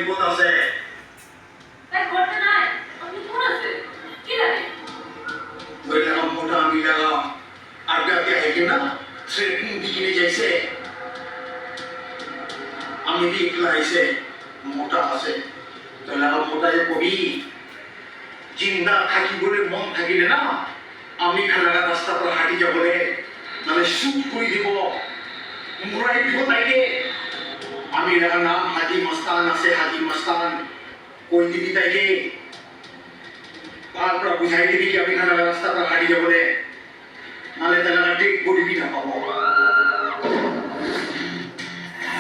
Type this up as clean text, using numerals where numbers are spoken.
বিপদ আছে তাই করতে নাই আপনি কোন আছে কি লাগে ওই লাগাম মোটা আমি লাগাম আর গাকে হেঁটে না ট্রেনিং দিকে নিয়ে যাইছে আমি একলা আইছে মোটা আছে তো লাগাম মোটা যে কবি জিন্দা থাকি বলে মন থাকিলে না আমি খানাগা রাস্তা পর হাঁটি যাবলে নাহলে শুট করে দিব মুরাই দিব তাইকে আমি লাগা নাম হাজি মস্তান আছে হাজি মস্তান কই দিবি তাইকে তারপর বুঝাই দিবি কি আমি খানাগা রাস্তা পর হাঁটি যাবলে নাহলে তাহলে ঠিক করবি না পাবো